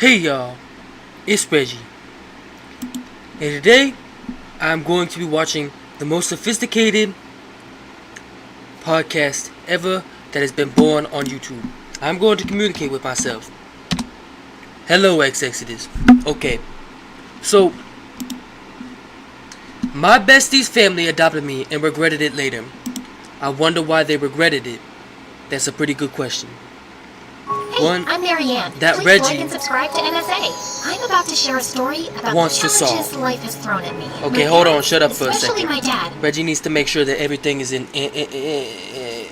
Hey y'all, it's Reggie, and today I'm going to be watching the most sophisticated podcast ever that has been born on YouTube. I'm going to communicate with myself. Hello, Exexodus. Okay, so my bestie's family adopted me and regretted it later. I wonder why they regretted it. That's a pretty good question. Hey, I'm Marianne. That Please Reggie like and subscribe to MSA. I'm about to share a story about wants the to challenges solve. life has thrown at me. Okay, My hold on. parents, Shut up for a especially second. my dad. Reggie needs to make sure that everything is in the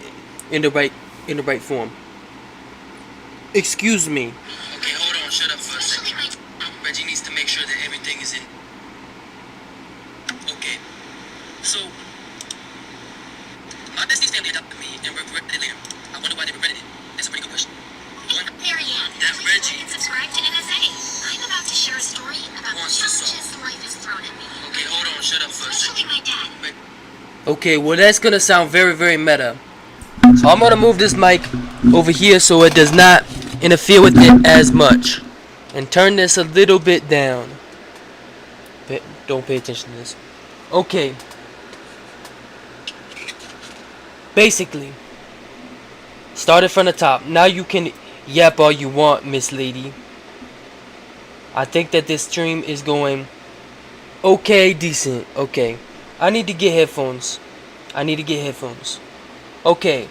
right form. Excuse me. Okay, hold on. Shut up for a second. Reggie needs to make sure that everything is in. Okay, so my bestie's family adopted me and regretted it later. I wonder why they regretted it. That's a pretty good question. Marianne, That please Reggie like and subscribe to MSA. I'm about to share a story about the wants to solve. challenges life has thrown at me. Okay, hold on. Shut up for a Especially second. my dad. Okay, well that's gonna sound very, very meta. So I'm gonna move this mic over here so it does not interfere with it as much, and turn this a little bit down. Don't pay attention to this. Okay. Basically, started from the top. Now you can yap all you want, Miss Lady. I think that this stream is going okay, decent. Okay. I need to get headphones. Okay.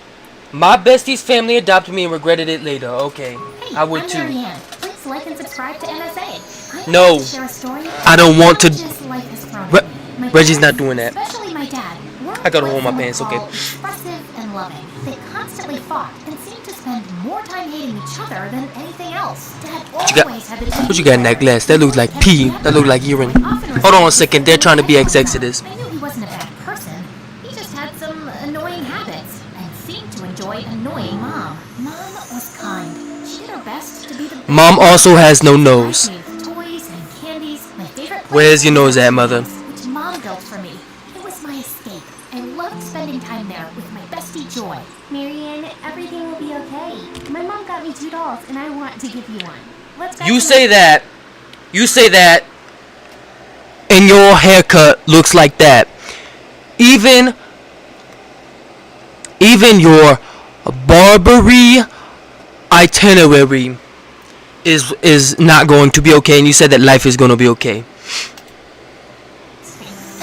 My bestie's family adopted me and regretted it later. Okay. Hey, I would I'm too. Marianne. Please like and subscribe to MSA. I'm No. about to share a story I don't about want the to. challenges life has thrown at Re- me. My Reggie's not parents, doing that. Especially my dad. Were I gotta what hold my some would pants, okay. call expressive and loving. They constantly fought and seemed to spend more time hating each other than anything else. Dad What you got? always had the What you got in that glass? That looks like pee. That looks like urine. Hold on a second. They're trying to be Exexodus. I knew he wasn't a bad person. He just had some annoying habits and seemed to enjoy annoying Mom. Mom was kind. She did her best to be the best. Mom also has no nose. She surprised me with toys and candies. My favorite Where's your place nose at, mother? which Mom built for me. It was my escape. I loved spending time there with my bestie Joy. Marianne, everything will be okay. My mom got me 2 dolls, and I want to give you one. Let's go. You say that, and your haircut looks like that. Even your Barbary itinerary is not going to be okay, and you said that life is going to be okay.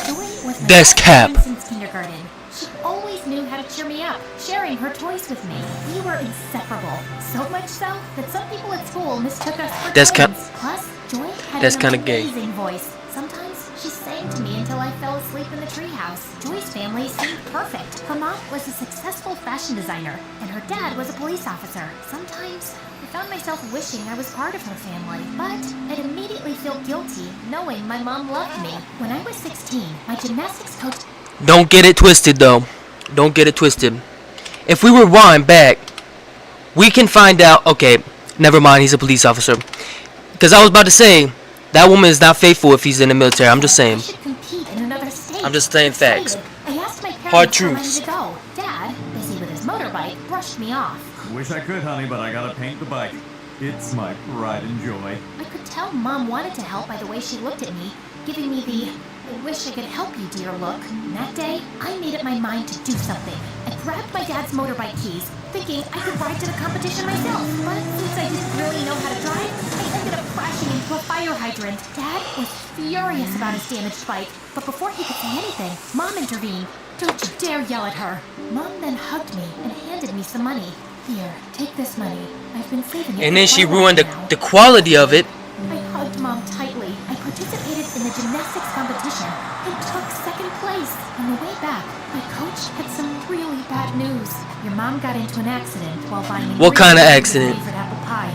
Joy was my That's best cap. friend since kindergarten. She always knew how to cheer me up, sharing her toys with me. We were inseparable, so much so that some people at school mistook us for That's twins. Plus, Joy had that's an kinda gay. amazing voice. Sometimes she sang to me until I fell asleep in the treehouse. Joy's family seemed perfect. Her mom was a successful fashion designer, and her dad was a police officer. Sometimes I found myself wishing I was part of her family, but I'd immediately feel guilty knowing my mom loved me. When I was 16, my gymnastics coach. Don't get it twisted, though. Don't get it twisted. If we rewind back, we can find out. Okay, never mind. He's a police officer. Because I was about to say, that woman is not faithful if he's in the military. I'm just saying. I should compete in another state. I'm just saying facts. I asked my parents Hard where I truths. wanted to go. Dad, busy with his motorbike, brushed me off. Wish I could, honey, but I gotta paint the bike. It's my pride and joy. I could tell Mom wanted to help by the way she looked at me, giving me the "I wish I could help you, dear" look. And that day, I made up my mind to do something. I grabbed my dad's motorbike keys, thinking I could ride to the competition myself. But since I didn't really know how to drive, I ended up crashing into a fire hydrant. Dad was furious about his damaged bike, but before he could say anything, Mom intervened. "Don't you dare yell at her." Mom then hugged me and handed me some money. "Here, take this money. I've been saving it." And for then she quite a while ruined now." the quality of it. I hugged Mom tightly. I participated in the gymnastics competition and took second place. On the way back, my coach had some really bad news. Your mom got into an accident while buying. What kind of accident? Favorite apple pie.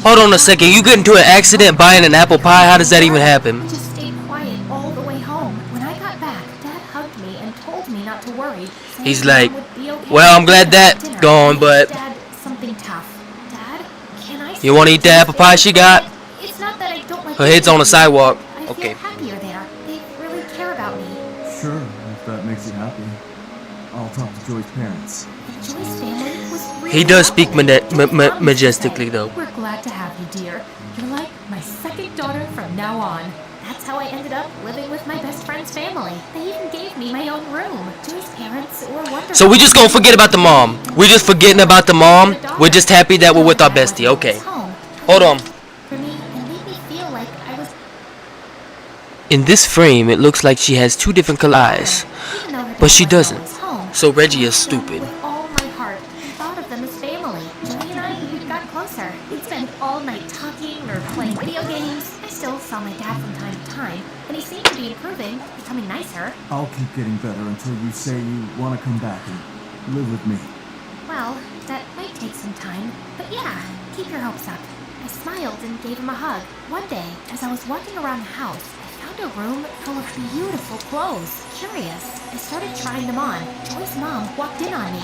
Hold on a second. You get into an accident buying an apple pie? How does that even I happen? just stayed quiet all the way home. When I got back, Dad hugged me and told me not to worry. saying He's Mom like, would be okay well, I'm glad after that dinner. gone, but Dad, something tough. Dad, can I? you want to eat the apple pie she got? It's not that I don't like. Her head's on the sidewalk. I Okay. feel happier there. They really care about me. Sure, if that makes you happy. I'll talk to Joy's parents. Joy's family was really He does speak lovely. Joy's mom used to majestically, say, though. "We're glad to have you, dear. You're like daughter from now on. That's how I ended up living with my best friend's family. They even gave me my own room. Joy's parents were wonderful. So we just gonna forget about the mom. We're just forgetting about the mom. We're just happy that we're with our bestie. Okay. Hold on. For me, it made me feel like I was... In this frame, it looks like she has two different color eyes. Even though her But she dad wasn't doesn't. always home, So Reggie is I stupid. with all my heart and thought of them as family. Joy and I, we got closer. We'd spend all night talking or playing video games. I still saw my dad from time to time, and he seemed to be improving, becoming nicer. I'll keep getting better until you say you want to come back and live with me. Well, that might take some time, but yeah, keep your hopes up. I smiled and gave him a hug. One day, as I was walking around the house, I found a room full of beautiful clothes. Curious, I started trying them on. Joy's mom walked in on me.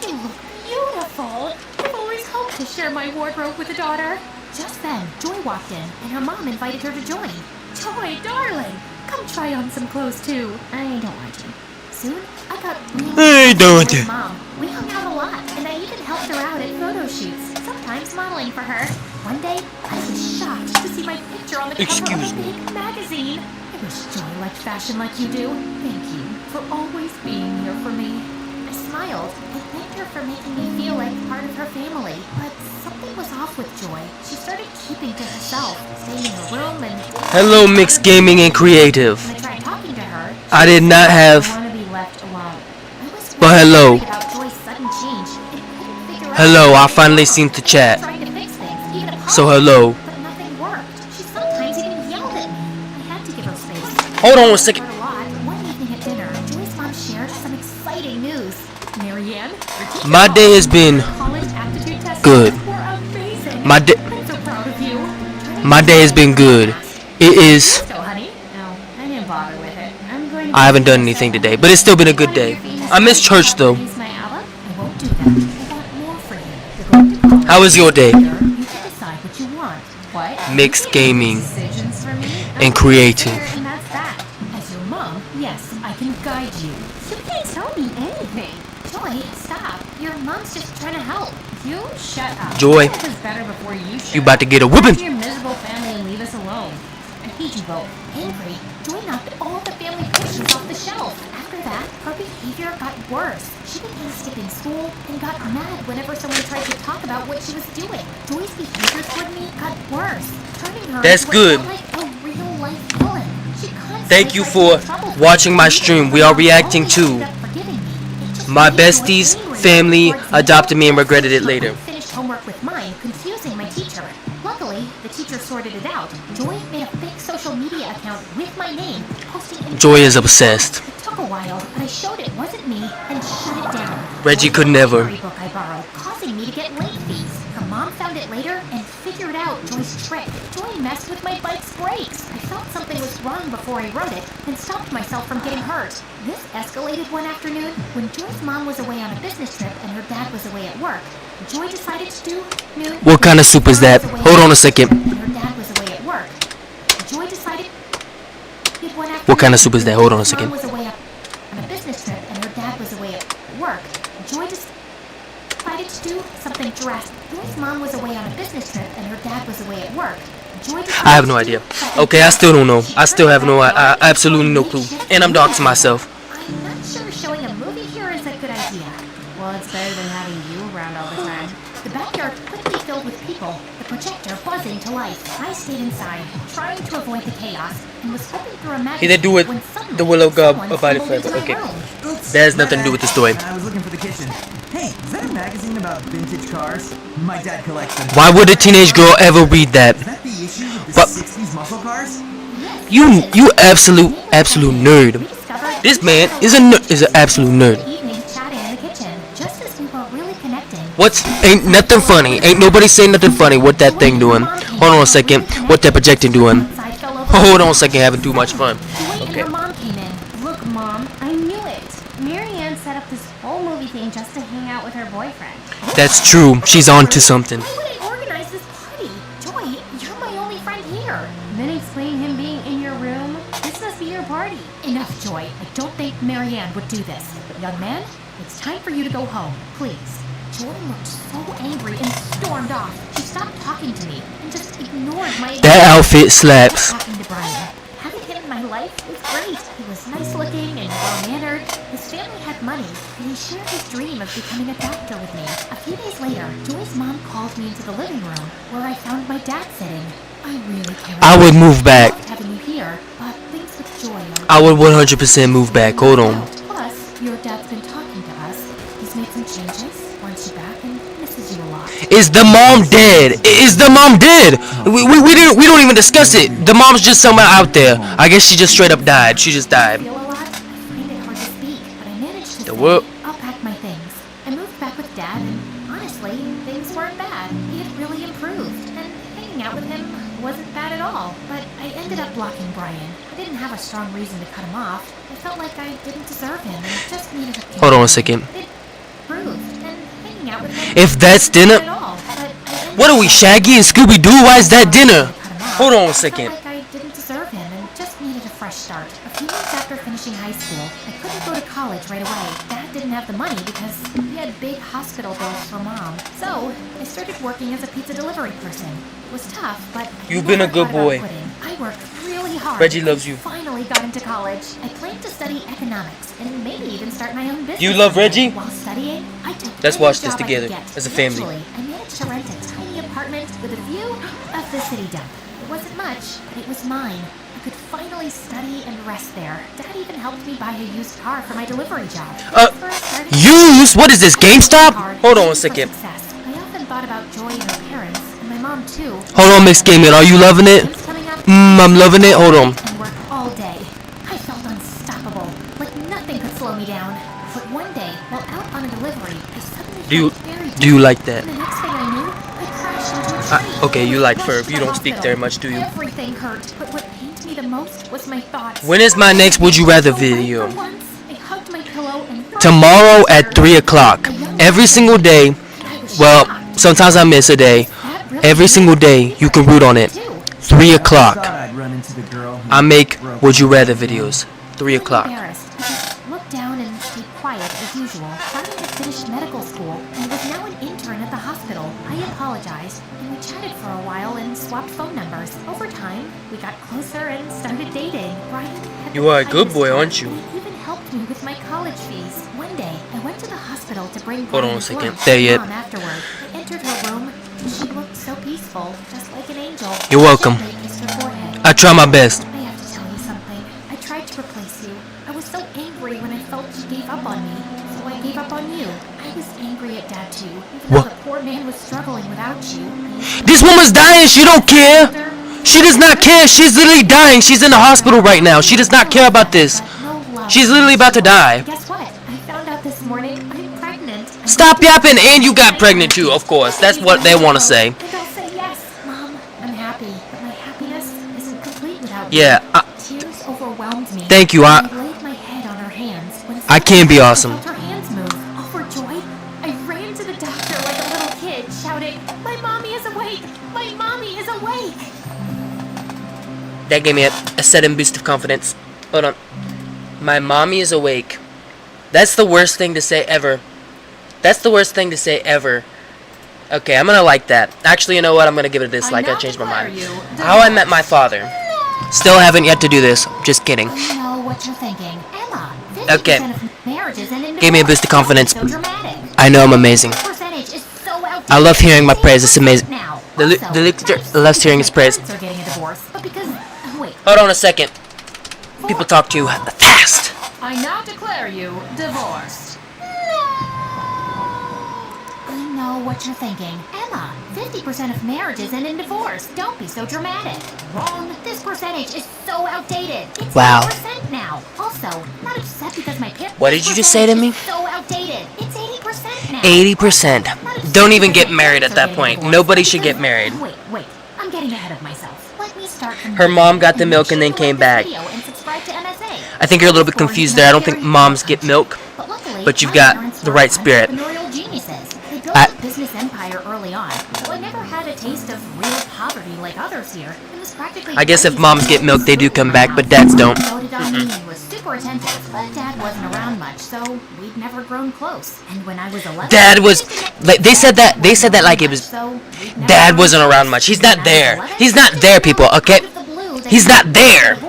You look beautiful. I've always hoped to share my wardrobe with a daughter. Just then, Joy walked in, and her mom invited her to join. Joy, darling, come try on some clothes too. I don't want to. Soon, I got really close to Joy's mom. We hung out a lot, and I even helped her out at photo shoots, sometimes modeling for her. One day, I was shocked to see my picture on the cover of a big magazine. I wish Joy liked fashion like you do. Thank you for always being here for me. I smiled and thanked her for making me feel like part of her family. But something was off with Joy. She started keeping to herself, staying in her room and... Hello, mixed gaming and creative. When I tried talking to her, I did not have... I want to be left alone. I was But hello. worried about Joy's sudden change and couldn't figure out Hello, I why finally she seem to chat. trying to fix things, even So apologize, hello. but nothing worked. She sometimes even yelled at me. I had to give her space. Hold on a second. A lot. One evening at dinner, Joy's mom shared some exciting news. Marianne, your teacher My day has been college aptitude tests good. were amazing. My day, I'm so proud of you. my day has been good. It is. So, honey, No, I didn't bother with it. I'm going to I haven't done anything today, but it's still been a good day. I miss church though. use my album. I won't do that. I want more for you. You're going to college. How was your day? You can decide what you want. What? Mixed gaming Decisions for me? and creative. And that's that. As your mom, yes, I can guide you. You can't tell me anything. Joy, stop. Your mom's just trying to help. You shut up. Joy, This is better before you shut you about to get a up. Go whipping. to your miserable family and leave us alone. I hate you both. Angry, Joy knocked all the family pictures off the shelf. After that, her behavior got worse. She began skipping school and got mad whenever someone tried to talk about what she was doing. Joy's behavior toward me got worse, turning her That's into good. what felt like a real-life villain. She constantly Thank you tried to for get in trouble for watching my things stream. that We are her mom reacting always to ended up forgiving me. It just my made Joy bestie's angry family towards me. adopted me and regretted it She later. finished homework with mine, confusing my teacher. Luckily, the teacher sorted it out. Joy made a fake social media account with my name, posting Joy is obsessed. It took a while, but I showed it wasn't me and shut it down. Reggie Joy could found the never. library book I borrowed, causing me to get late fees. Her mom found it later and figured out Joy's trick. Joy messed with my bike's brakes. I felt something was wrong before I wrote it and stopped myself from getting hurt. This escalated one afternoon when Joy's mom was away on a business trip and her dad was away at work. Joy decided to do new. What kind of soup is that? Hold on a second. And her dad was away at work. Joy decided. What kind of soup is that? Hold on a second. Mom was away on a business trip and her dad was away at work. Joy decided to do something drastic. Joy's mom was away on a business trip and her dad was away at work. Joy I have no idea. Okay, I still don't know. I still have no, I absolutely no clue. And I'm doxing myself. I'm not sure showing a movie here is a good idea. Well, it's better than having you around all the time. The backyard quickly filled with people, the projector buzzing to life. I stayed inside, trying to avoid the chaos, and was hoping through a magic He did do it. when suddenly The Willow God someone about it stumbled forever. into my Okay. room. Oops, That has my nothing to do bad. with the story. I was looking for the kitchen. Hey, is that a magazine about vintage cars? My dad collects them. Why would a teenage girl ever read that? Is that the issue with the But- 60s muscle cars? You absolute nerd. We discovered This man is an absolute nerd. evening chatting in the kitchen, just as we were really connecting. What's ain't nothing funny? Ain't nobody saying nothing funny. What that thing doing? Hold on a second. What that projecting doing? Outside fell over. Hold on a second. Having too much fun. Joy and Okay. her mom came in. Look, Mom, I knew it. Marianne set up this whole movie thing just to hang out with her boyfriend. That's true. She's on to something. Why would I organize this party? Joy, you're my only friend here. Then explain him being in your room. This must be your party. Enough, Joy. I don't think Marianne would do this. Young man, it's time for you to go home, please. Joy looked so angry and stormed off. She stopped talking to me and just ignored my That outfit slaps. talking to Brian. Having him in my life was great. He was nice looking and well-mannered. His family had money, and he shared his dream of becoming a doctor with me. A few days later, Joy's mom called me into the living room, where I found my dad sitting. I really care. I would move back. Loved having you here, but things with Joy are... I would 100% move back. Hold on. Plus, your dad's been talking to us. He's made some changes, wants you back, and misses you a lot. Is the mom dead? Is the mom dead? We don't even discuss it. The mom's just somewhere out there. I guess she just straight up died. She just died. Feel a lot? I find it hard to speak, but I managed to The say, what? I'll pack my things. I moved back with Dad, and honestly, things weren't bad. He had really improved, and hanging out with him wasn't bad at all. But I ended up blocking Brian. I didn't have a strong reason to cut him off. I felt like I didn't deserve him, and just needed a Hold on a second. It improved, and hanging out with him If that's dinner, wasn't bad at all, but I ended what are up we, Shaggy and Scooby Doo? Why is that dinner? cut him off. Hold on a I second. felt like I didn't deserve him and just needed a fresh start. A few months after finishing high school, I couldn't go to college right away. Dad didn't have the money because he had big hospital bills for Mom. So, I started working as a pizza delivery person. It was tough, but I You've been a never good thought about boy. quitting. I worked really hard. Reggie loves and you. Finally got into college. I planned to study economics and maybe even start my own business. You love Reggie? While studying, I took Let's any watch this job I could together get. as a family. Eventually, I managed to rent a tiny apartment with a view of the city dump. It wasn't much, but it was mine. I could finally study and rest there. Dad even helped me buy a used car for my delivery job. That's where I started Use? What is this, GameStop? hard, Hold on aiming a for second. success. I often thought about Joy and her parents, and my mom too. Hold on, Mixed Gaming. Are you loving it? Games coming up, I'm loving it. Hold on. and work all day. I felt unstoppable, like nothing could slow me down. But one day, while out on a delivery, I suddenly Do you felt very do you like that? And the next thing I knew, I crashed into a tree. Okay, you like fur. Rushed You to the don't speak hospital. very much, do you? Everything hurt, but what pained me the most was my thoughts. When is my next Would You Rather So right video? for once, I hugged my pillow and Tomorrow at 3 o'clock. Every single day. Well, sometimes I miss a day. Every single day, you can root on it. 3 o'clock. Thought I'd run into the girl who I make broke Would You Rather videos. 3 I'm o'clock. embarrassed because look down and be quiet as usual. Brian had finished medical school and was now an intern at the hospital. I apologized and we chatted for a while and swapped phone numbers. Over time, we got closer and started dating. Brian had You the are a good kindest boy, heart, aren't you? and he even helped me with my college fees. One day, I went to the hospital to bring Hold on a Brian's second. lunch There to yet. Mom afterward. I entered her room and she looked so peaceful, just like an angel. You're welcome. I gently kissed her forehead. I try my best. I have to tell you something. I tried to replace you. I was so angry when I felt you gave up on me, so I gave up on you. I was angry at Dad too, even What? though the poor man was struggling without you. This woman's dying. She don't care. She does not care. She's literally dying. She's in the hospital right now. She does not care about this. She's literally about to die. Guess what? I found out this morning I'm pregnant. Stop yapping, and you got pregnant too, of course. That's what they want to say. And I'll say yes, Mom. I'm happy, but my happiness isn't complete without you. Yeah, Tears overwhelmed me. thank you. I laid my head on her hands. When I can be awesome. I felt her hands move. Overjoyed, I ran to the doctor like a little kid, shouting, "My mommy is awake! My mommy is awake!" That gave me a sudden boost of confidence. Hold on. My mommy is awake. That's the worst thing to say ever. That's the worst thing to say ever. Okay, I'm gonna like that. Actually, you know what? I'm gonna give it a dislike. I changed my mind. How I Met My Father. Still haven't yet to do this. Just kidding. I know what you're thinking. Emma, Okay. 50% of marriages end in Gave me a boost of divorce. confidence. So dramatic. I know I'm amazing. Percentage is so outdated. I love hearing my praise. It's amazing. Now, The also, lecturer not loves hearing his praise. parents are getting a divorce, but because wait, Hold on a second. People talk too fast. I now declare you divorced. I know what you're thinking. Emma, 50% of marriages end in divorce. Don't be so dramatic. Wrong. This percentage is so outdated. It's Wow. 80% now. Also, not upset because my parents. What did you just say to me? So outdated. It's 80% now. 80%. Not upset Don't even because get my married parents at are that getting point. divorced. Nobody should Because- get married. Wait. I'm getting ahead of myself. Let me start from Her the mom got the beginning. milk and then Make came sure to like back. this video and subscribe to MSA. I think you're a little bit confused there. I don't think moms get milk. Luckily, But you've my got parents the were right spirit. entrepreneurial geniuses. They built I- a business empire early on, so I never had a taste of real poverty like others here. It was practically I guess if breezy. moms get milk, they do come back, but dads don't. Doted on me and was super attentive, but Dad wasn't around much, so we'd never grown close. And when I was 11, Dad was Like, they said that like it was Dad wasn't around much. He's not there. He's not there, people. Okay, he's not there. And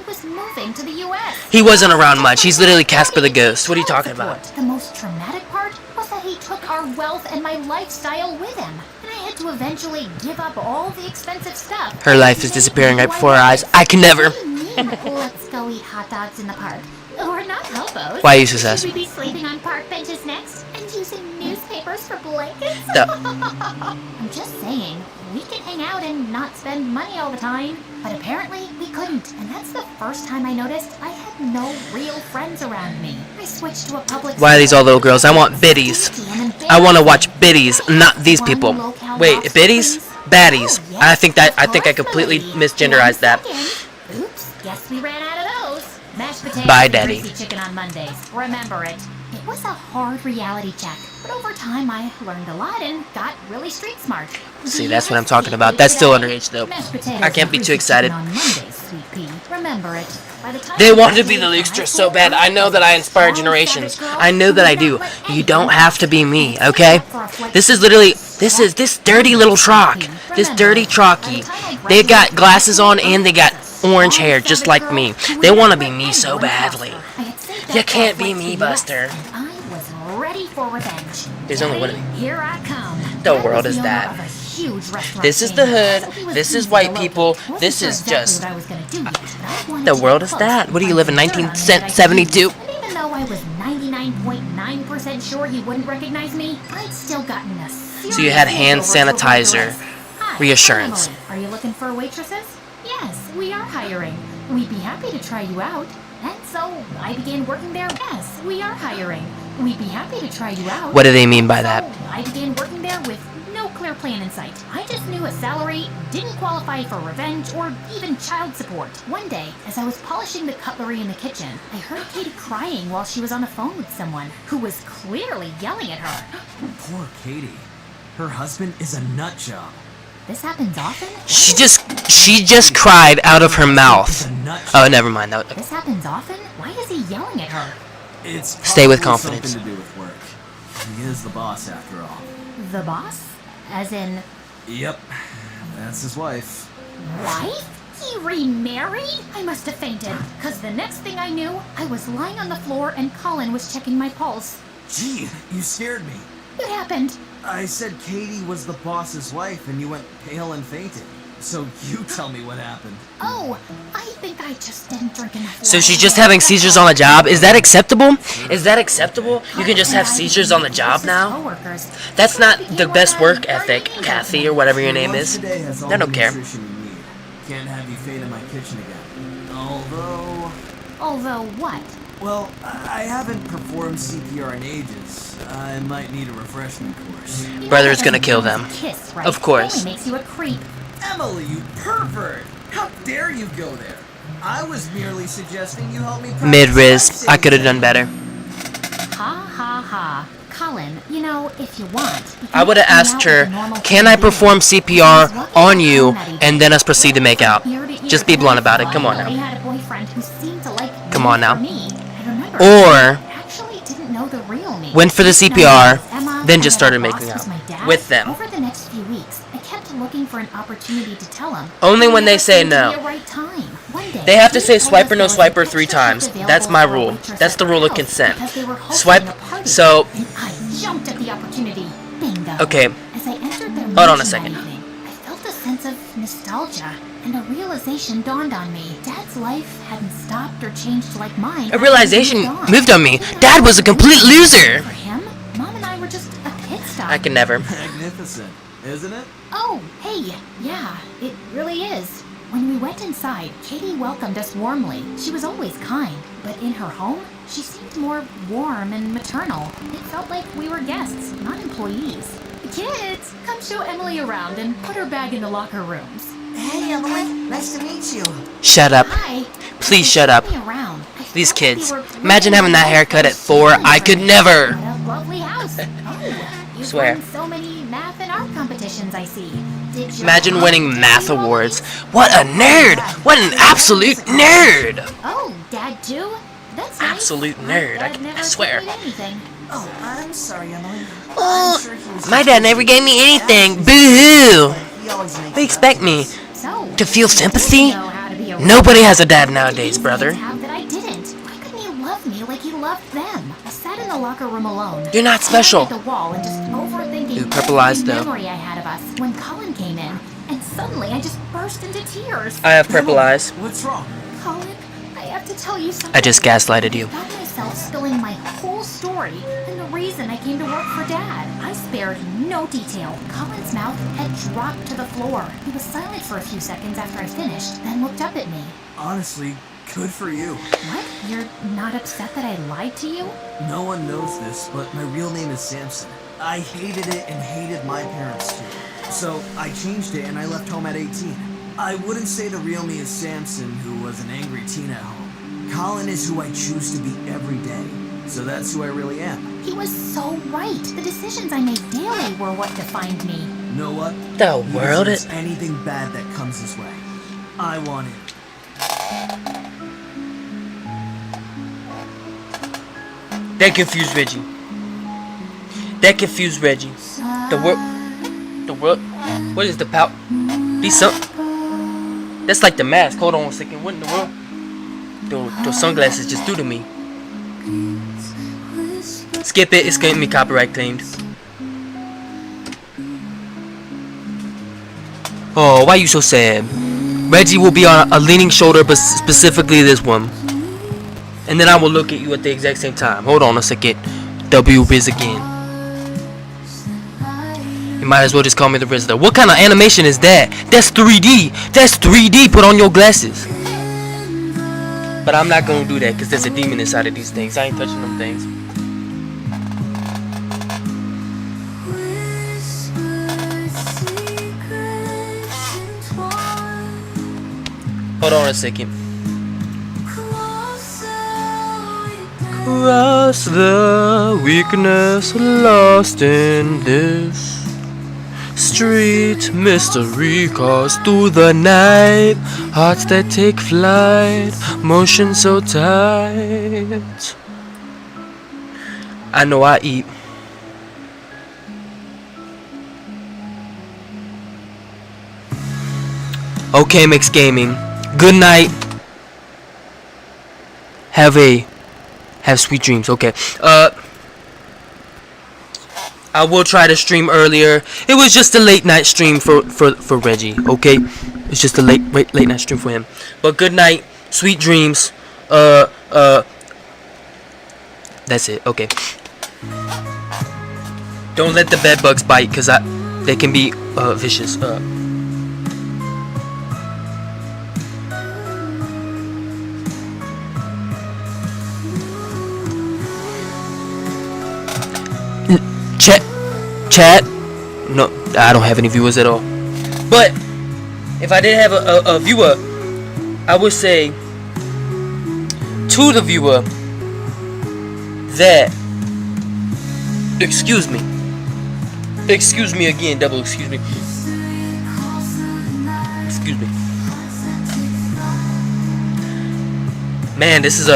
was moving to the U.S. He wasn't around much. He's literally Casper the Ghost. What are you talking about? The most traumatic part was that he took our wealth and my lifestyle with him, and I had to eventually give up all the expensive stuff. Her life is disappearing right before our eyes. I can never. Let's go eat hot dogs in the park. Or not hobos. Why are you so sassy? Should we be sleeping on park benches next and using newspapers for blankets? No. I'm just saying, we can hang out and not spend money all the time. But apparently, we couldn't. And that's the first time I noticed I had no real friends around me. I switched to a public... Why are these all little girls? I want biddies. I want to watch biddies, not these people. Wait, biddies? Baddies. I think I completely misgenderized that. Oops, guess we ran out of those. Mashed potatoes Bye, and Daddy. greasy chicken on Mondays. Remember it. It was a hard reality check, but over time I learned a lot and got really street smart. See, that's what I'm talking about. That's still underage, though. Mashed potatoes I can't be and too greasy excited. chicken on Mondays, sweet pea. Remember it. By the time They I wanted to be graduated the high extra school, so bad. I know that I inspire generations. I know that I do. You don't have to be me, okay? This is literally, this dirty little truck. This dirty trucky. They got glasses on and they got orange hair just like me. They want to be me so badly. You can't be me, Buster. I was ready for revenge. There's only one of Daddy, here I come. The Dad world was is the owner that. of a huge restaurant This is chain, the hood. so he was This is easy white to locate. people. Wasn't This sure is exactly just... what I was gonna do yet, but I wanted The to world get is close that. and What do you find live in dirt on him that I could 1972? use. And even though I was 99.9% sure he wouldn't recognize me, I'd still gotten a serious So you had hand makeover over sanitizer. the US. Hi, Reassurance. I'm Emily. Are you looking for waitresses? Yes, we are hiring. We'd be happy to try you out. And so I began working there. Yes, we are hiring. We'd be happy to try you out. What do they mean by that? So I began working there with no clear plan in sight. I just knew a salary didn't qualify for revenge or even child support. One day, as I was polishing the cutlery in the kitchen, I heard Katie crying while she was on the phone with someone who was clearly yelling at her. Poor Katie. Her husband is a nut job. This happens often? She just cried out of her mouth. It's a nut Oh, job. never mind. This happens often? Why is he yelling at her? It's Stay with probably confidence. something to do with work. He is the boss after all. The boss? As in, Yep. That's his wife. wife? He remarried? I must have fainted, because the next thing I knew, I was lying on the floor and Colin was checking my pulse. Gee, you scared me. What happened? I said Katie was the boss's wife and you went pale and fainted. So you tell me what happened. Oh, I think I just didn't drink enough So water. she's just having seizures on the job? Is that acceptable? Is that acceptable? You can just have seizures on the job now? Coworkers. That's not the best work ethic, Kathy, or whatever your name is. Today has all I don't the care. nutrition you need. Can't have you fade in my kitchen again. Although what? Well, I haven't performed CPR in ages. I might need a refreshment course. You know Brother's that gonna doesn't kill count them. as a kiss, right? Of course. It only makes you a creep. Emily, you pervert! How dare you go there? I was merely suggesting you help me practice Mid-riz. I could have done better. Ha ha ha. Colin, you know, if you want, you can I would have help me asked out her, with a normal can I human being. perform CPR He's lucky on to you, find that and then us proceed to make out? Ear to ear, Just be blunt about it. Come on Emily now. had a boyfriend who seemed to like Come me on now. for me. I remember Or actually didn't know the real me. went for the Didn't know CPR, it was Emma, then and just that started our making boss was out my dad. with them. Over the next few weeks, I kept looking for an opportunity to tell him. Only It when they never say seemed to no. be a right time. One day, They have to he say told swipe us or no there was swiper an 3 extra times. shift That's available my for a rule. waitress That's at the our rule of house consent. because they were hosting Swipe. a party. So, And I jumped at the opportunity. Bingo. okay. As I entered their Hold on a mansion second. that evening, I felt a sense of nostalgia, and a realization dawned on me. Dad's life hadn't stopped or changed like mine. A realization after he moved on me. He and I Dad was a were complete loser. For him, Mom and I were just a pit stop. I can never. Magnificent, isn't it? Oh, hey, yeah, it really is. When we went inside, Katie welcomed us warmly. She was always kind, but in her home, she seemed more warm and maternal. It felt like we were guests, not employees. Kids, come show Emily around and put her bag in the locker rooms. Hey, Emily. Nice to meet you. Shut up. Hi. Please shut up. Show me around. I These felt kids. like they were Imagine having that haircut at 4. I could never. What a lovely house. Oh, you've Swear. won so many math and art competitions, I see. Did your Imagine mom winning math teach you all awards. these? What a nerd. What an absolute nerd. Oh, Dad too? That's nice. Absolute My nerd. dad never I swear. told me anything. Oh, I'm sorry, Emily. Oh, I'm sure he My dad never gave me anything. Boo-hoo. He always makes They expect me So, to feel sympathy. know how to be a Nobody has a dad nowadays, brother. How that I didn't. Why couldn't he love me like he loved them? I sat in the locker room alone. You're not special. Staring at the wall and just overthinking Dude, purple eyes, every though. memory I had of us when Colin came in, and suddenly I just burst into tears. I have purple eyes. What's wrong? Colin, I have to tell you something. I just gaslighted you. I found myself spilling my whole story and the reason I came to work for Dad. I spared no detail. Colin's mouth had dropped to the floor. He was silent for a few seconds after I finished, then looked up at me. Honestly, good for you. What? You're not upset that I lied to you? No one knows this, but my real name is Samson. I hated it and hated my parents too. So I changed it and I left home at 18. I wouldn't say the real me is Samson, who was an angry teen at home. Colin is who I choose to be every day. So that's who I really am. He was so right. The decisions I made daily were what defined me. Know what? The He world deserves is... anything bad that comes his way. I want it. That confused Reggie. That confused Reggie. The world... The world... What is the pout? These some... That's like the mask. Hold on a second. What in the world? Those sunglasses just do to me. Skip it. It's getting me copyright claimed. Oh, why you so sad? Reggie will be on a leaning shoulder, but specifically this one. And then I will look at you at the exact same time. Hold on a second. W Riz again. You might as well just call me the Rizzler. What kind of animation is that? That's 3D. That's 3D. Put on your glasses. But I'm not gonna do that because there's a demon inside of these things. I ain't touching them things. Hold on a second. Cross the weakness lost in this street. Mystery cars through the night. Hearts that take flight. Motion so tight. I know I eat. Okay, Mixed Gaming. Good night. Have sweet dreams. Okay. I will try to stream earlier. It was just a late night stream for Reggie. Okay. It's just a late night stream for him. But good night. Sweet dreams. That's it. Okay. Don't let the bed bugs bite, cause they can be vicious. Chat. No, I don't have any viewers at all. But if I did have a viewer, I would say to the viewer that excuse me again, double excuse me. Excuse me. Man, this is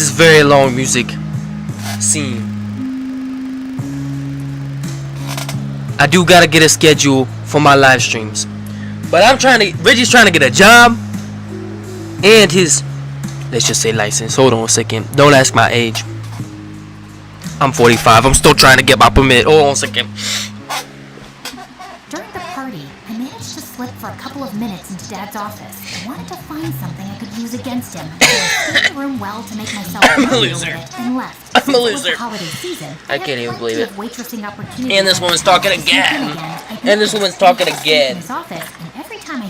very long music scene. I do gotta get a schedule for my live streams, but Reggie's trying to get a job and his, let's just say, license. Hold on a second. Don't ask my age. I'm 45. I'm still trying to get my permit. Hold on a second. During the party, I managed to slip for a couple of minutes into Dad's office. I wanted to find something I could use against him. So I stayed in the room well to make myself I'm a familiar loser. with it and left. I'm a Since it was loser. the holiday season, I can't even believe it. waitressing opportunities. And this woman's talking again. And this woman's talking again.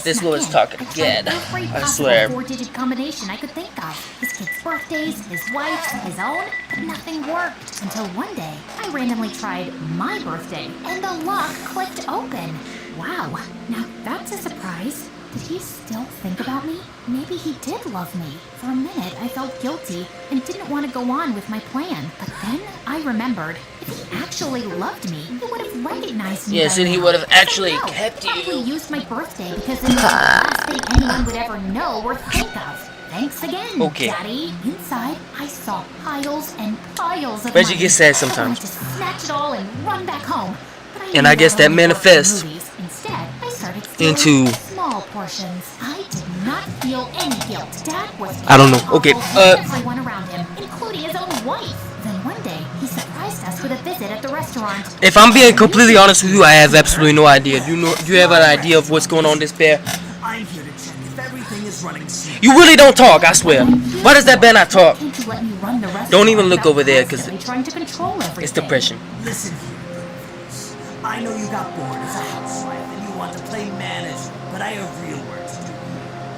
This woman's talking again. I swear. 4-digit combination I could think of. His kids' birthdays, his wife's, his own, but nothing worked. Until one day, I randomly tried my birthday, and the lock clicked open. Wow, now that's a surprise. Did he still think about me? Maybe he did love me. For a minute, I felt guilty and didn't want to go on with my plan. But then I remembered, if he actually loved me, he would have recognized me. Yes, by and he now. would have actually No, kept probably you. used my birthday because it was the last thing anyone would ever know or think of. Thanks again, Okay. Daddy. Inside, I saw piles and piles of Reggie money. gets sad I sometimes. wanted to snatch it all and run back home. But I And knew I guess that only worked for manifests movies. Instead, I started stealing into small portions. I did not feel any guilt. Dad was I don't know. awful Okay, to everyone around him, including his own wife. Then one day, he surprised us with a visit at the restaurant. if I'm being completely honest with you, I have absolutely no idea. Do you have an idea of what's going on in this bear? I'm here to check if everything is running smooth. You really don't talk, I swear. Why does that bear not talk? Can't you let me run the restaurant Don't even look without over there, 'cause constantly trying to control everything? it's depression. Listen here, Girlface. I know you got bored as a housewife and you want to play manager, but I have real work to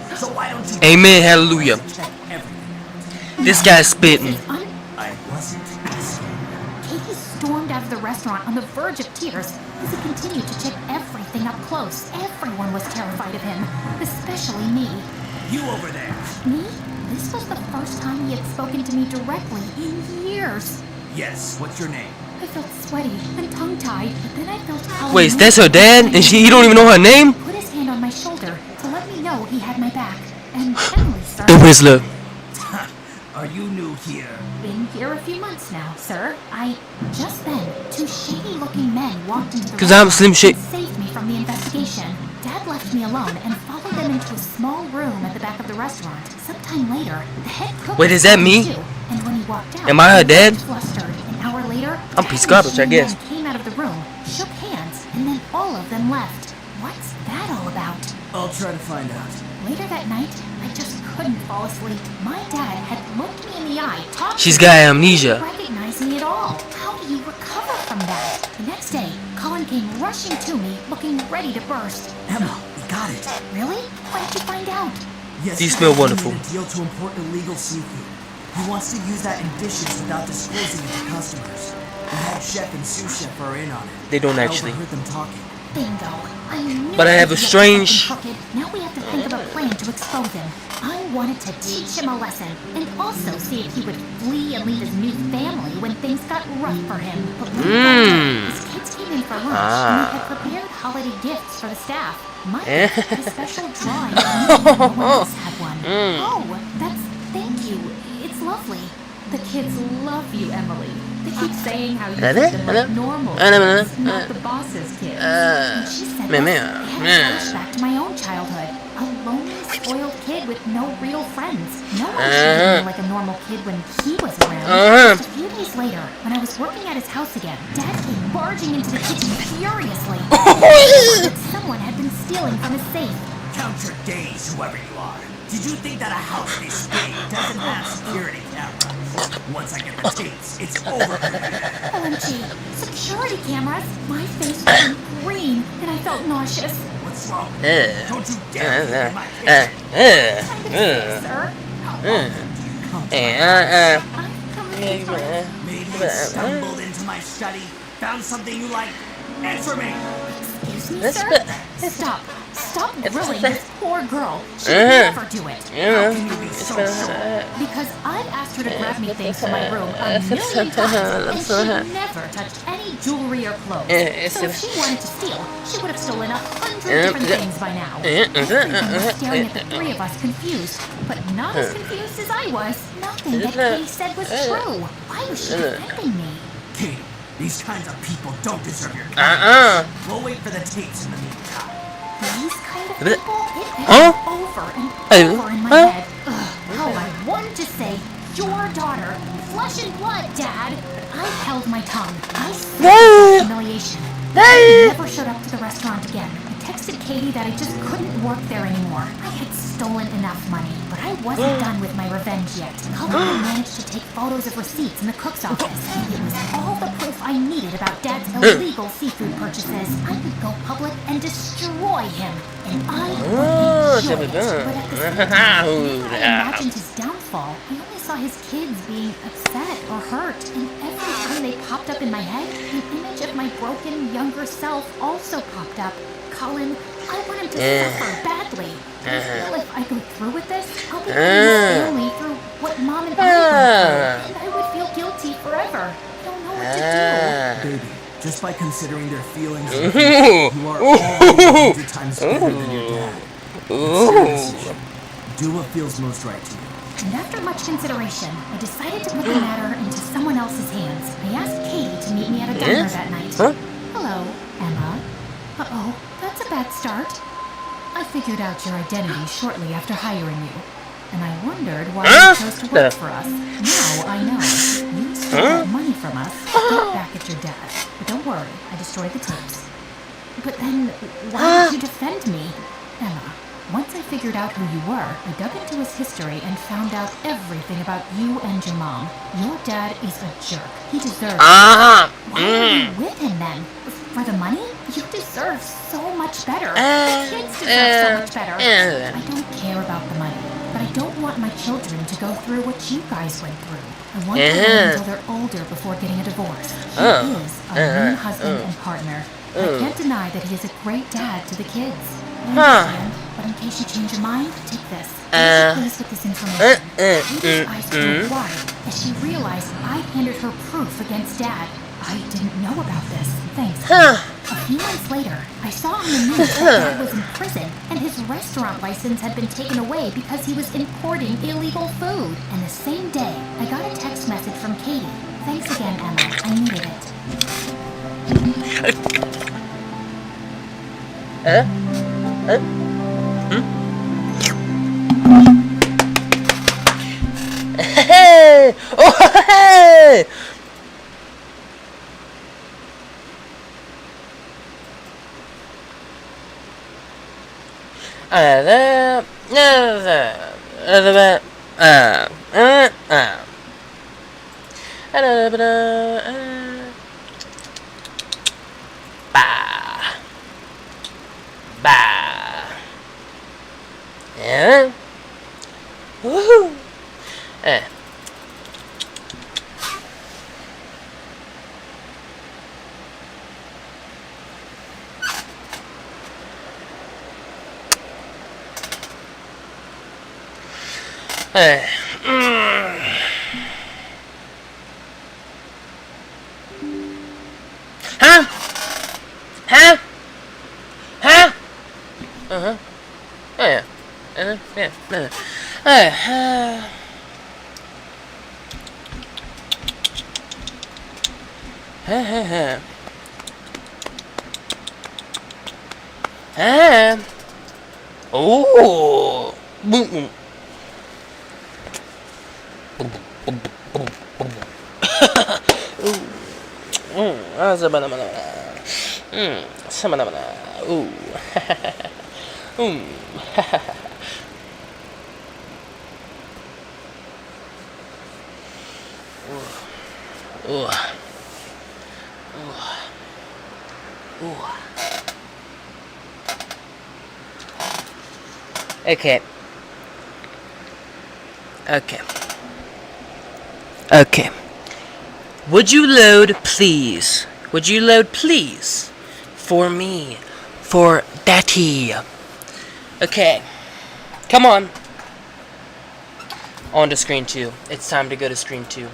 do. So why don't you Amen, hallelujah. check everything? This guy's spitting. I wasn't listening. Katie stormed out of the restaurant on the verge of tears as he continued to check everything up close. Everyone was terrified of him, especially me. You over there. Me? This was the first time he had spoken to me directly in years. Yes, what's your name? I felt sweaty and tongue-tied, but then I felt how Wait, that's her dad? And he don't even know her name? He put his hand on my shoulder to let me know he had my back. And Emily started. The Whistler. Are you new here? Been here a few months now, sir. Just then, two shady-looking men walked into the 'Cause I'm Slim restaurant Shady. and saved me from the investigation. Dad left me alone and followed them into a small room at the back of the restaurant. Sometime later, the head cook. Wait, is that me? too, and when he walked out, Am I her he dad? looked flustered. An hour later, I'm Dad piece of and garbage, I shady guess. men came out of the room, shook hands, and then all of them left. What's that all about? I'll try to find out. Later that night, I just couldn't fall asleep. My dad had looked me in the eye, talked She's to me, got didn't amnesia. recognize me at all. How do you recover from that? The next day, Colin came rushing to me, looking ready to burst. Emma, we got it. Really? Why did you find out? Yes, These smell he wonderful. made a deal to import illegal seafood. He wants to use that in dishes without disclosing it to customers. The head chef and sous chef are in on it. They don't I actually. overheard them talking. Bingo. I knew But I have a he was strange- something crooked. Now we have to think of a plan to expose him. I wanted to teach him a lesson and also see if he would flee and leave his new family when things got rough for him. But when his kids came in for lunch and we had prepared holiday gifts for the staff. Mike had a special drawing of me. No one else had one. Oh, thank you. It's lovely. The kids love you, Emily. They keep saying how you Hello? treat them Hello? like normal Hello? kids, not the boss's kids. When she said man, this, man, I had man. a flashback to my own childhood. A lonely, spoiled kid with no real friends. No one treated me like a normal kid when he was around. Just a few days later, when I was working at his house again, Dad came barging into the kitchen furiously. That someone had been stealing from his safe. Count your days, whoever you are. Did you think that a house this big doesn't have security cameras? Once I get the tapes, it's over for you. OMG, security cameras. My face turned green and I felt nauseous. What's wrong with you? Don't you dare look in my kitchen. Kind of sick, sir. I'm coming to Maybe you stumbled into my study, found something you like. Answer me! Excuse me, sir? Stop. Stop grilling this poor girl. She would never do it. How can you be so sure? Because I've asked her to grab me things from my room a million times, and she never touched any jewelry or clothes. So if she wanted to steal, she would have stolen 100 different things by now. Everyone was staring at the three of us confused, but not as confused as I was. Nothing that Katie said was true. Why was she defending me? Katie, these kinds of people don't deserve your kindness. We'll wait for the tapes in the meantime. These kind of people, it Huh? echoed over and over in my head. Ugh, how I wanted to say, your daughter, flesh and blood, Dad. But I held my tongue. I suffered humiliation. I never showed up to the restaurant again. I texted Katie that I just couldn't work there anymore. I had stolen enough money, but I wasn't done with my revenge yet. Colin had managed to take photos of receipts in the cook's office. It was all the proof I needed about Dad's illegal seafood purchases. I could go public and destroy him, and I would enjoy it. But at the same time, whenever I imagined his downfall, I only saw his kids being upset or hurt, and every time they popped up in my head, an image of my broken younger self also popped up. Colin, I want him to suffer badly. I feel if I go through with this, I'll be only through what Mom and I went through, and I would feel guilty forever. I don't know what to do. Baby, just by considering their feelings, you are already 100 times better than your dad. It's your decision. Do what feels most right to you. And after much consideration, I decided to put the matter into someone else's hands. I asked Katie to meet me at a diner that night. Huh? Hello, Emma. Uh-oh, that's a bad start. I figured out your identity shortly after hiring you. And I wondered why you chose to work for us. Now I know. You stole that money from us to get back at your dad. But don't worry, I destroyed the tapes. But then, why did you defend me? Emma, once I figured out who you were, I dug into his history and found out everything about you and your mom. Your dad is a jerk. He deserves it. Why are you with him then? For the money? You deserve so much better. The kids deserve so much better. I don't care about the money, but I don't want my children to go through what you guys went through. I want them to wait until they're older before getting a divorce. He is a mean husband and partner. I can't deny that he is a great dad to the kids. I understand, but in case you change your mind, take this. Please with this information. Katie's eyes grew wide as she realized I handed her proof against Dad. I didn't know about this. Thanks. A few months later, I saw on the news that Dad was in prison and his restaurant license had been taken away because he was importing illegal food. And the same day, I got a text message from Katie. Thanks again, Emma. I needed it. Hey! Oh, hey! Bah. Bah. Yeah. Woohoo. Huh? Huh? Huh? Uh-huh. Oh, yeah. Yeah. Oh. Boom. Ooh. Okay. Okay. Would you load, please? Would you load, please? For me. For Daddy. Okay. Come on. On to screen 2. It's time to go to screen 2.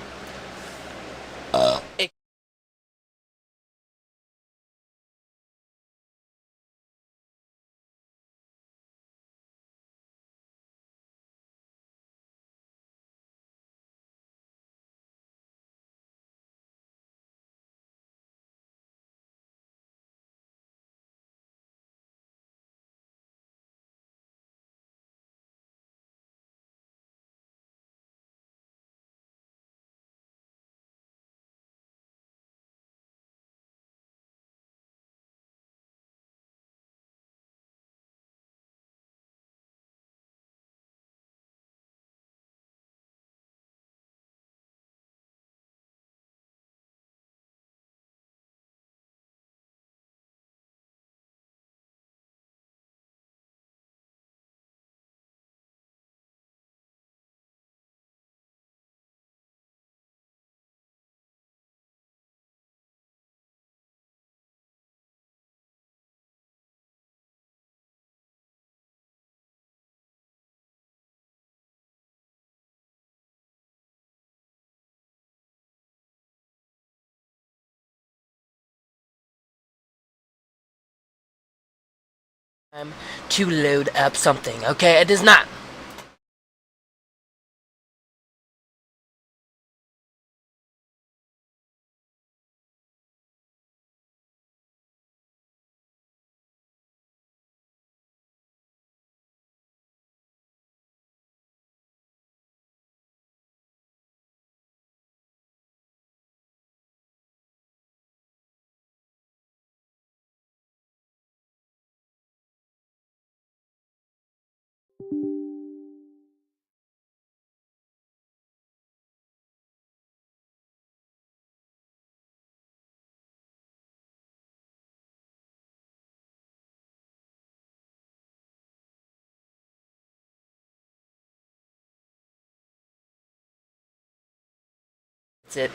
Time to load up something, okay? It is not That's it.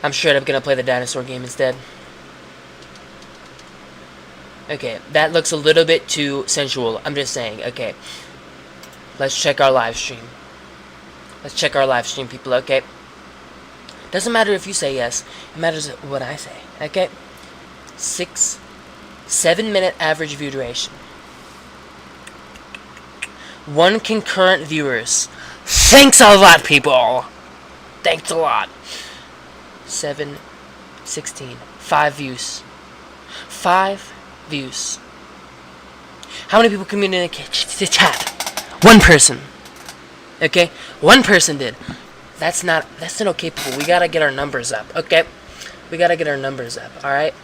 I'm straight up gonna play the dinosaur game instead. Okay, that looks a little bit too sensual. I'm just saying. Okay. Let's check our live stream. Let's check our live stream, people, okay? Doesn't matter if you say yes. It matters what I say, okay? 7-minute average view duration. 1 concurrent viewers. Thanks a lot, people! Thanks a lot. 7, 16. 5 views. 5 views. How many people communicate to chat? 1 person. Okay? 1 person did. That's not okay, people. We gotta get our numbers up, okay? We gotta get our numbers up, alright?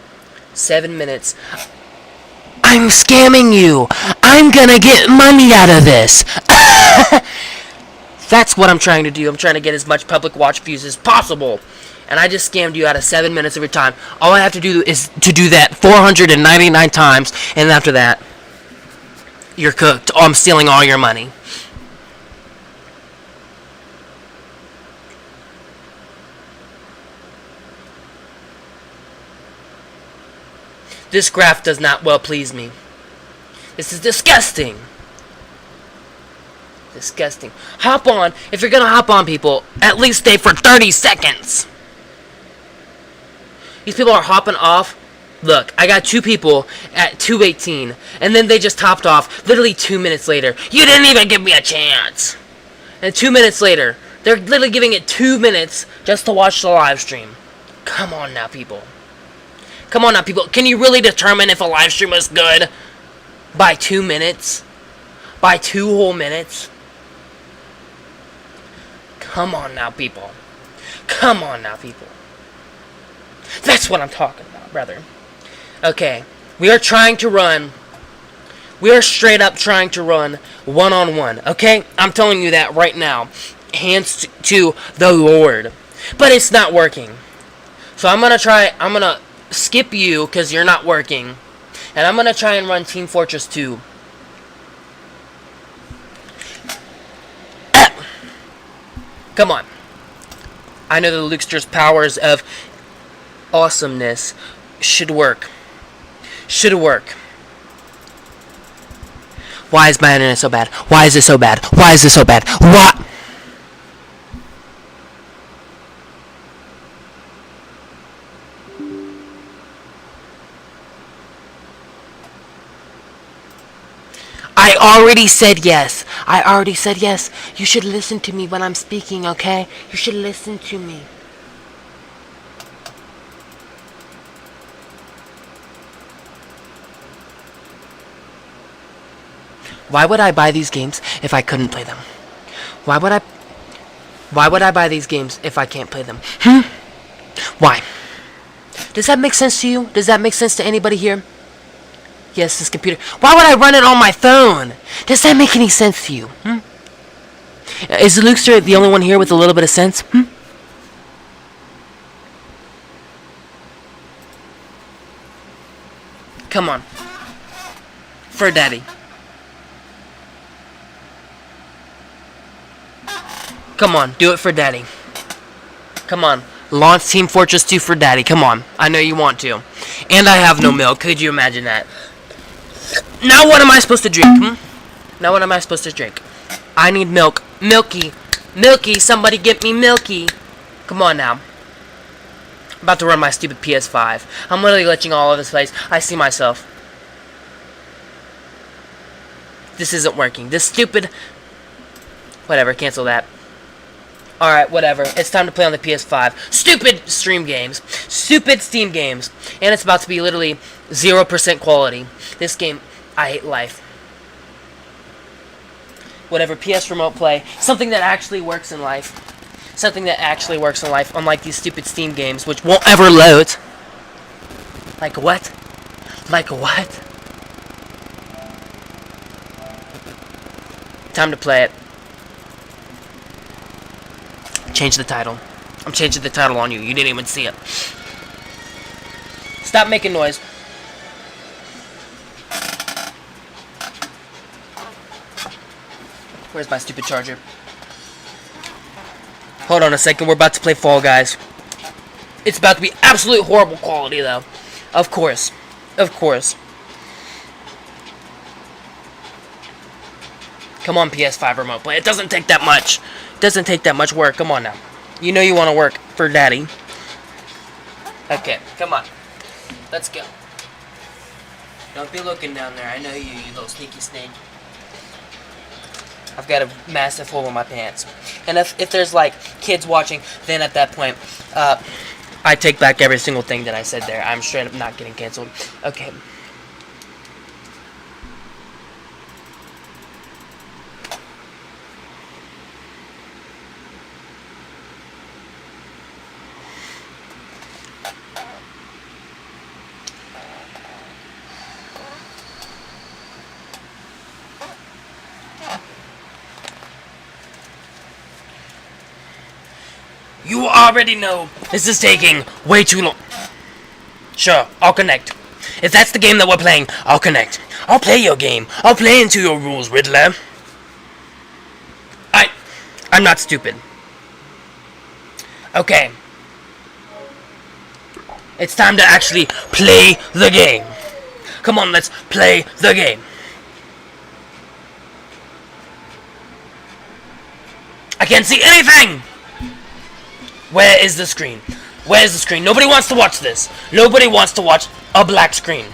7 minutes. I'm scamming you! I'm gonna get money out of this! That's what I'm trying to do. I'm trying to get as much public watch views as possible. And I just scammed you out of 7 minutes of your time. All I have to do is to do that 499 times, and after that, you're cooked. Oh, I'm stealing all your money. This graph does not well please me. This is disgusting. Disgusting. Hop on. If you're gonna hop on, people, at least stay for 30 seconds. These people are hopping off. Look, I got 2 people at 2:18, and then they just hopped off literally 2 minutes later. You didn't even give me a chance. And 2 minutes later, they're literally giving it 2 minutes just to watch the live stream. Come on now, people. Come on now, people. Can you really determine if a live stream is good by 2 minutes? By 2 whole minutes? Come on now, people. Come on now, people. That's what I'm talking about, brother. Okay, we are trying to run. We are straight up trying to run one-on-one, okay? I'm telling you that right now. Hands to the Lord. But it's not working. So I'm gonna skip you because you're not working. And I'm gonna try and run Team Fortress 2. Come on. I know the Lukester's powers of awesomeness should work. Should work. Why is my internet so bad? Why is it so bad? Why is it so bad? Why? I already said yes. I already said yes. You should listen to me when I'm speaking, okay? You should listen to me. Why would I buy these games if I couldn't play them? Why would I buy these games if I can't play them? Why? Does that make sense to you? Does that make sense to anybody here? Yes, this computer. Why would I run it on my phone? Does that make any sense to you? Is Lukester the only one here with a little bit of sense? Come on. For daddy. Come on, do it for daddy. Come on. Launch Team Fortress 2 for daddy. Come on. I know you want to. And I have no milk. Could you imagine that? Now what am I supposed to drink? Now what am I supposed to drink? I need milk. Milky. Milky. Somebody get me Milky. Come on now. I'm about to run my stupid PS5. I'm literally glitching all over this place. I see myself. This isn't working. This stupid... Whatever. Cancel that. Alright, whatever. It's time to play on the PS5. Stupid stream games. Stupid Steam games. And it's about to be literally 0% quality. This game, I hate life. Whatever, PS Remote Play. Something that actually works in life. Something that actually works in life. Unlike these stupid Steam games, which won't ever load. Like what? Like what? Time to play it. Change the title. I'm changing the title on you. You didn't even see it. Stop making noise. Where's my stupid charger? Hold on a second. We're about to play Fall Guys. It's about to be absolute horrible quality, though. Of course. Of course. Come on, PS5 remote play. It doesn't take that much. It doesn't take that much work. Come on now. You know you want to work for daddy. Okay, come on. Let's go. Don't be looking down there. I know you little sneaky snake. I've got a massive hole in my pants. And if there's, like, kids watching, then at that point, I take back every single thing that I said there. I'm straight up not getting canceled. Okay. You already know this is taking way too long. Sure, I'll connect. If that's the game that we're playing, I'll connect. I'll play your game. I'll play into your rules, Riddler. I'm not stupid. Okay. It's time to actually play the game. Come on, let's play the game. I can't see anything! Where is the screen? Where is the screen? Nobody wants to watch this. Nobody wants to watch a black screen.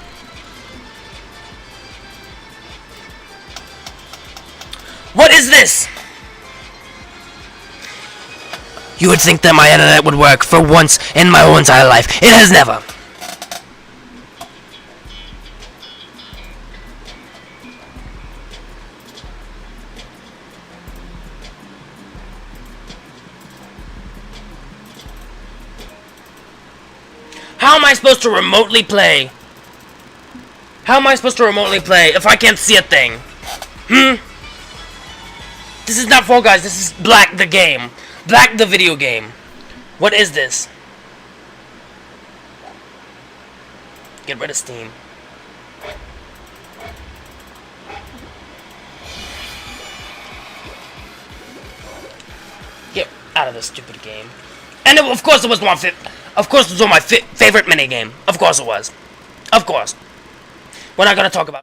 What is this? You would think that my internet would work for once in my whole entire life. It has never. How am I supposed to remotely play? How am I supposed to remotely play if I can't see a thing? This is not Fall Guys, this is Black the game. Black the video game. What is this? Get rid of Steam. Get out of this stupid game. And of course it was one fit. Of course it was my favorite minigame. Of course it was. Of course. We're not gonna talk about.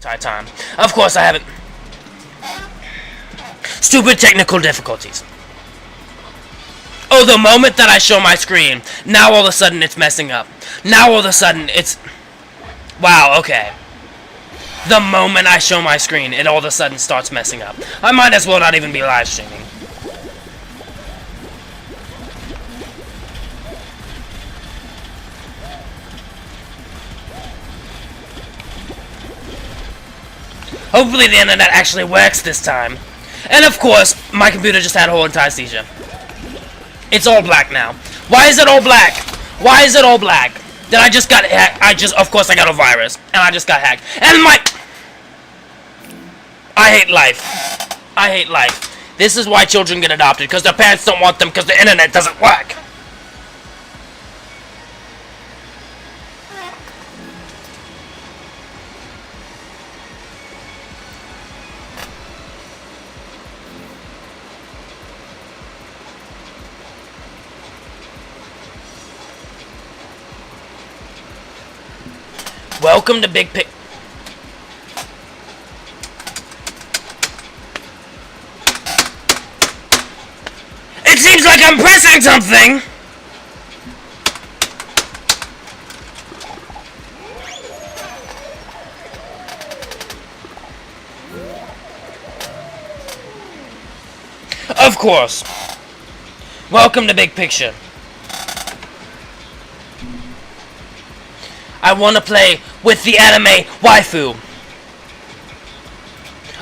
entire time. Of course, I haven't. Stupid technical difficulties. Oh, the moment that I show my screen, now all of a sudden it's messing up. Now all of a sudden it's... Wow, okay. The moment I show my screen, it all of a sudden starts messing up. I might as well not even be live streaming. Hopefully the internet actually works this time. And of course, my computer just had a whole entire seizure. It's all black now. Why is it all black? Why is it all black? Then I just got hacked. Of course I got a virus. And I just got hacked. And I hate life. I hate life. This is why children get adopted. Because their parents don't want them because the internet doesn't work. Welcome to Big Pic. It seems like I'm pressing something! Of course. Welcome to Big Picture. I want to play with the anime waifu.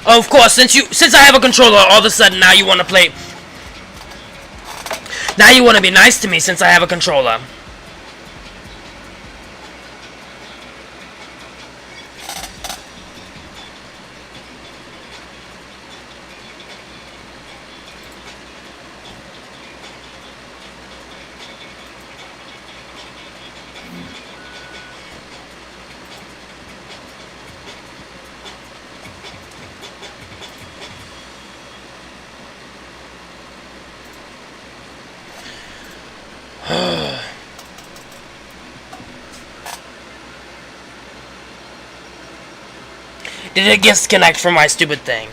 Oh, of course, since I have a controller, all of a sudden now you want to play. Now you want to be nice to me since I have a controller. Did it disconnect from my stupid thing?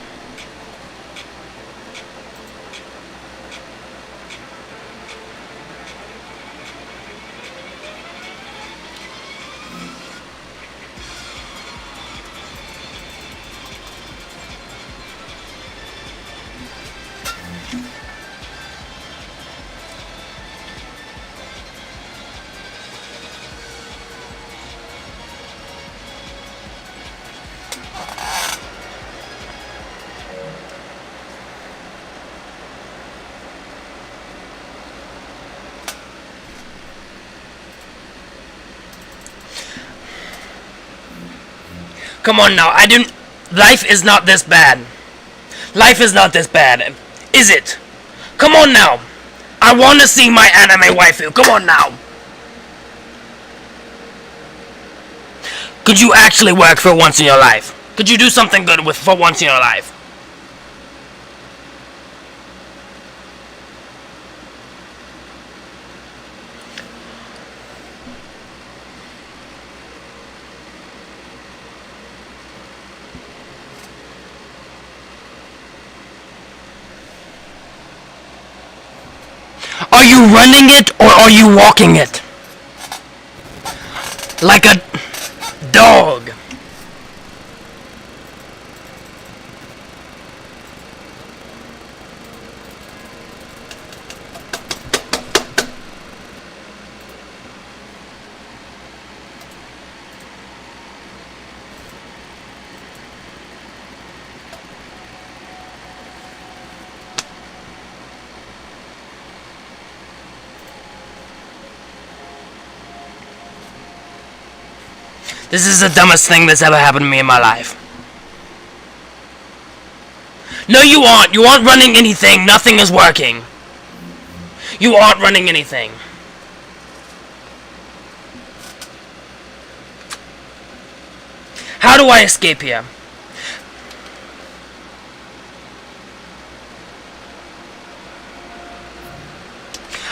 Come on now, life is not this bad. Life is not this bad. Is it? Come on now. I want to see my anime waifu. Come on now. Could you actually work for once in your life? Could you do something good for once in your life? Are you running it or are you walking it? Like a dog. This is the dumbest thing that's ever happened to me in my life. No, you aren't. You aren't running anything. Nothing is working. You aren't running anything. How do I escape here?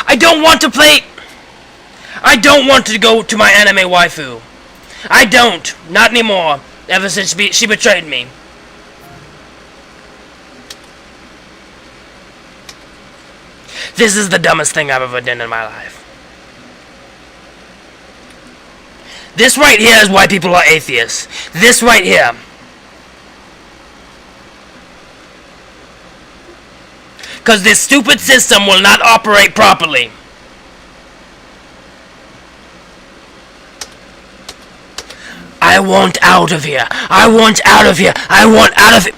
I don't want to play. I don't want to go to my anime waifu. I don't. Not anymore. Ever since she betrayed me. This is the dumbest thing I've ever done in my life. This right here is why people are atheists. This right here. Because this stupid system will not operate properly. I want out of here. I want out of here. I want out of it.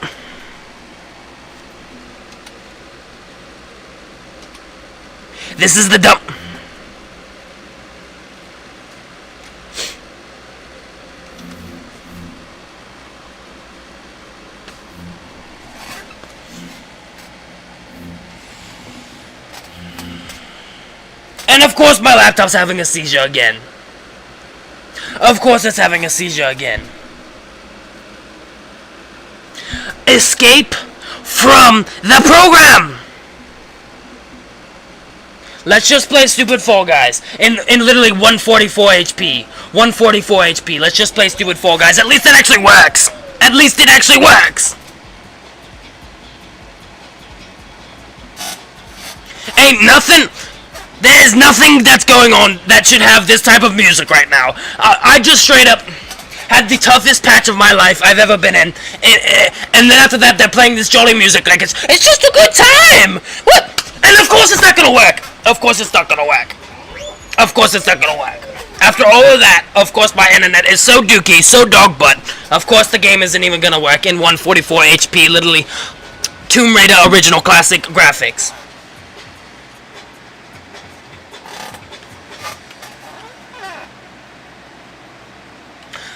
This is the dumb. And of course my laptop's having a seizure again. Of course it's having a seizure again. Escape from the program! Let's just play stupid Fall Guys. In literally 144 HP. 144 HP. Let's just play stupid Fall Guys. At least it actually works! At least it actually works! Ain't nothing... There's nothing that's going on that should have this type of music right now. I just straight up had the toughest patch of my life I've ever been in. And then after that, they're playing this jolly music like it's just a good time. What? And of course it's not gonna work. Of course it's not gonna work. Of course it's not gonna work. After all of that, of course my internet is so dookie, so dog butt. Of course the game isn't even gonna work in 144 HP, literally Tomb Raider original classic graphics.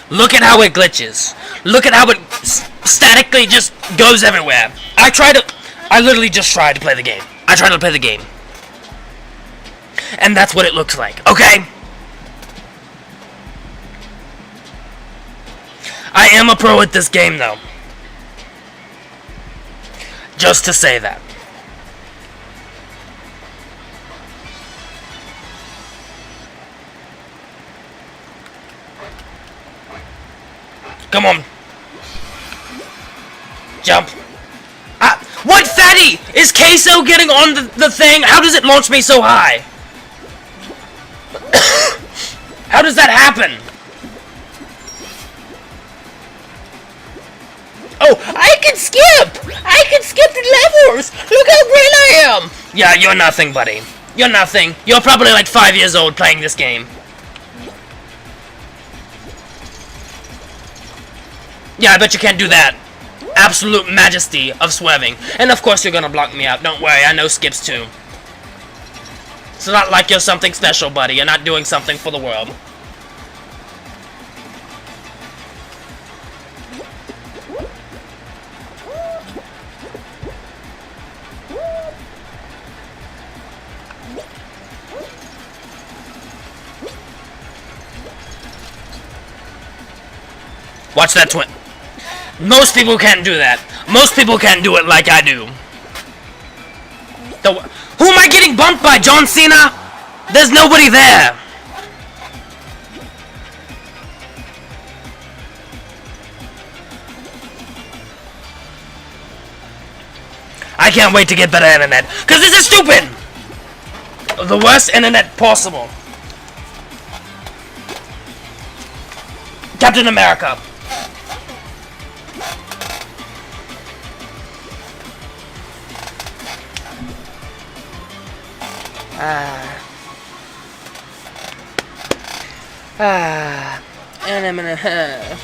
Look at how it glitches. Look at how it statically just goes everywhere. I literally just tried to play the game. I tried to play the game. And that's what it looks like, okay? I am a pro at this game, though. Just to say that. Come on. Jump. What fatty? Is queso getting on the thing? How does it launch me so high? How does that happen? Oh, I can skip! I can skip the levels! Look how great I am! Yeah, you're nothing, buddy. You're nothing. You're probably like 5 years old playing this game. Yeah, I bet you can't do that. Absolute majesty of swerving. And of course you're gonna block me out. Don't worry, I know skips too. It's not like you're something special, buddy. You're not doing something for the world. Watch that twin. Most people can't do that. Most people can't do it like I do. Who am I getting bumped by? John Cena? There's nobody there. I can't wait to get better internet. Because this is stupid. The worst internet possible. Captain America. And I'm gonna have.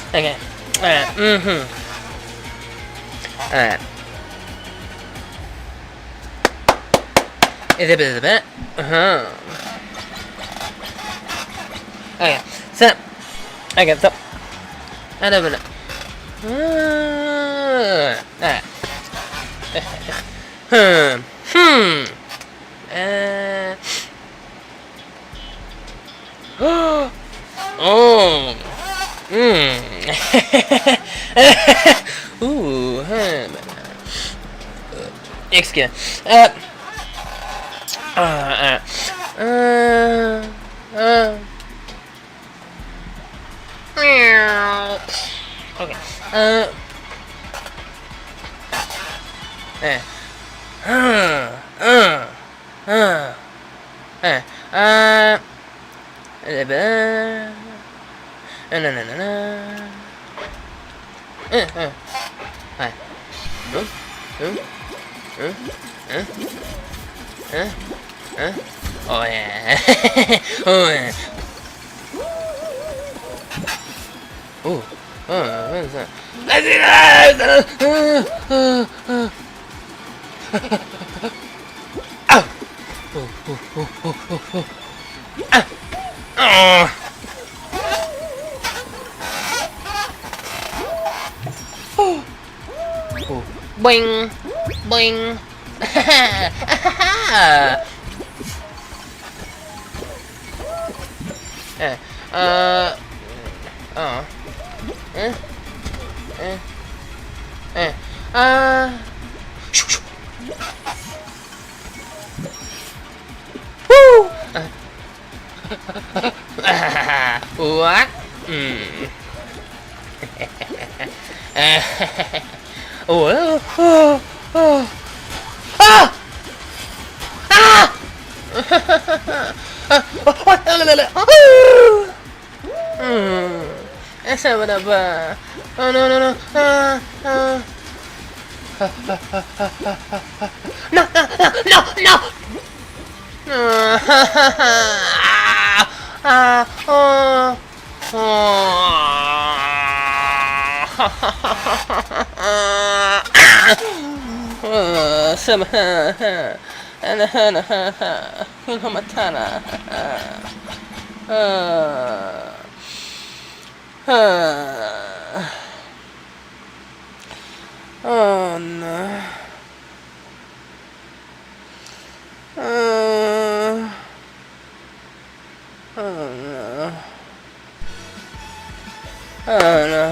Okay. Alright. Alright. Is it a bit? Okay. So. Okay. So. I don't know. Alright. Oh. Ooh. Excuse. Okay. Oh yeah. Oh yeah. Oh. Oh, what is that? Boing, boing. Oh. Woo! What? Oh, oh, oh. Ah! Ah! That's not what up. Oh no no no. No no no no no. Oh no. Oh no. Oh no.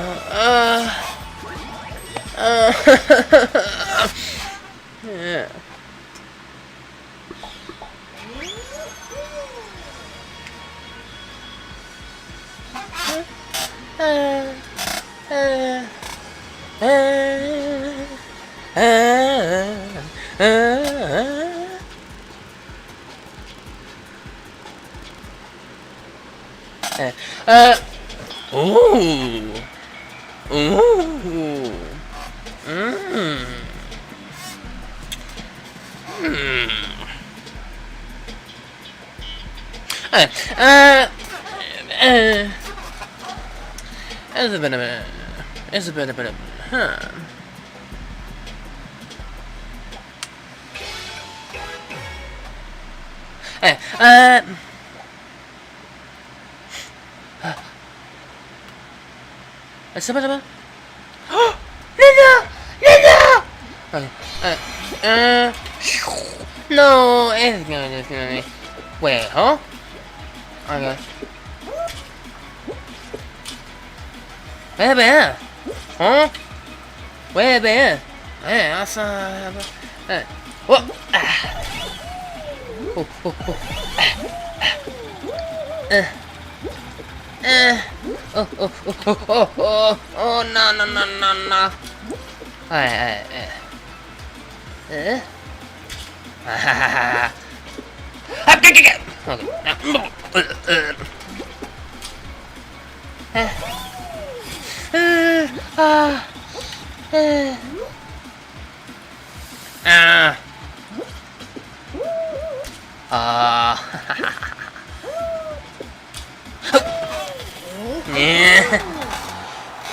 Yeah. Ooh. Ooh. It's a bit of a. It's a bit of a. Huh. It's a bit of a. Okay. No, it's gonna. Wait, huh? Okay. Where been? Huh? Where been? Hey, I saw. What? Oh, oh, oh. Oh, oh, oh, oh, oh, oh, oh, no, no, no, no, no. Alright. Yeah.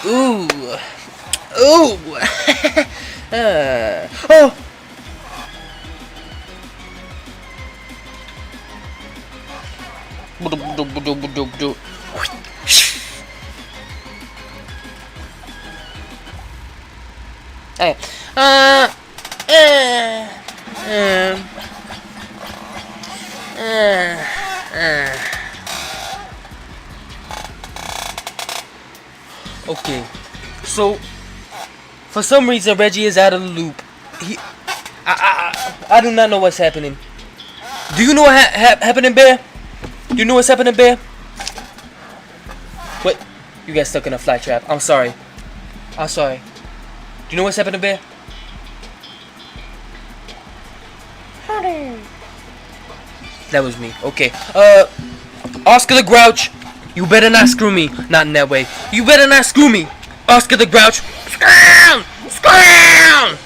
Ooh. Ooh. Oh. Hey. Okay. So, for some reason, Reggie is out of the loop. I do not know what's happening. Do you know what happening, Bear? Do you know what's happening, Bear? What? You got stuck in a fly trap. I'm sorry. I'm sorry. Do you know what's happening, Bear? That was me. Okay. Oscar the Grouch, you better not screw me. Not in that way. You better not screw me. Oscar the Grouch. Scram! Scram!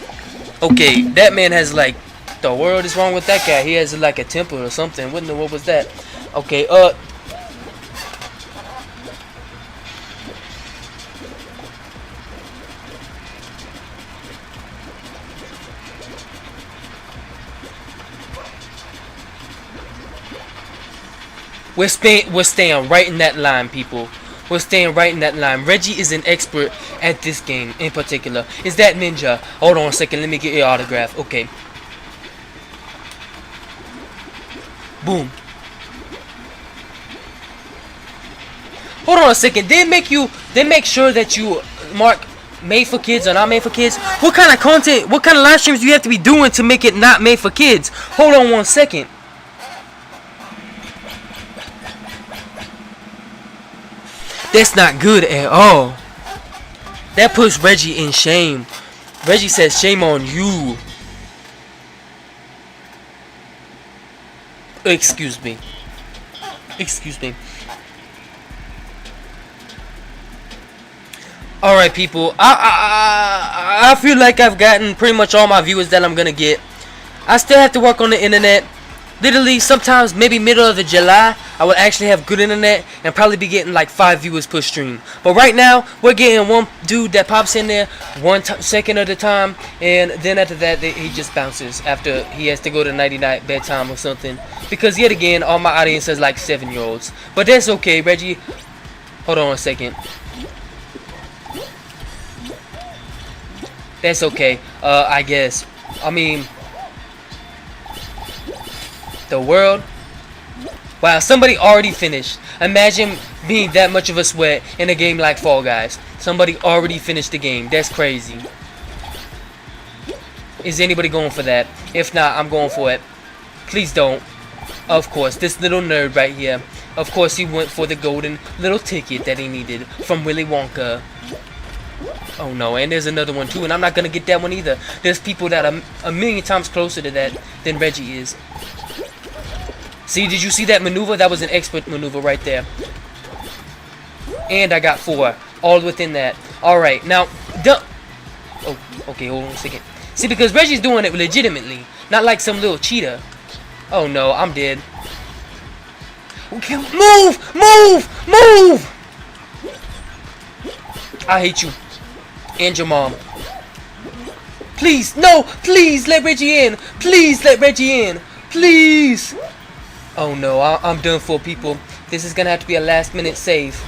Okay, that man has like, the world is wrong with that guy. He has like a temper or something. What was that? Okay, we're staying right in that line, people. We're staying right in that line. Reggie is an expert at this game in particular. Is that Ninja? Hold on a second. Let me get your autograph. Okay. Boom. Hold on a second. They make sure that you mark made for kids or not made for kids. What kind of content, what kind of live streams do you have to be doing to make it not made for kids? Hold on one second. That's not good at all. That puts Reggie in shame. Reggie says, shame on you. Excuse me. Excuse me. Alright, people. I feel like I've gotten pretty much all my viewers that I'm gonna get. I still have to work on the internet. Literally, sometimes, maybe middle of the July, I will actually have good internet and probably be getting like 5 viewers per stream. But right now, we're getting one dude that pops in there 1 second at a time, and then after that, he just bounces after he has to go to nighty-night bedtime or something. Because yet again, all my audience is like 7-year-olds. But that's okay, Reggie. Hold on a second. That's okay, I guess. I mean, the world. Wow, somebody already finished. Imagine being that much of a sweat in a game like Fall Guys. Somebody already finished the game. That's crazy. Is anybody going for that? If not, I'm going for it. Please don't. Of course, this little nerd right here. Of course, he went for the golden little ticket that he needed from Willy Wonka. Oh no, and there's another one too, and I'm not gonna get that one either. There's people that are a million times closer to that than Reggie is. See, did you see that maneuver? That was an expert maneuver right there. And I got 4, all within that. Alright, now, oh, okay, hold on a second. See, because Reggie's doing it legitimately, not like some little cheater. Oh no, I'm dead. Okay, move! Move! Move! I hate you. And your mom. Please, no! Please let Reggie in! Please let Reggie in! Please! Oh no, I'm done for, people. This is gonna have to be a last minute save.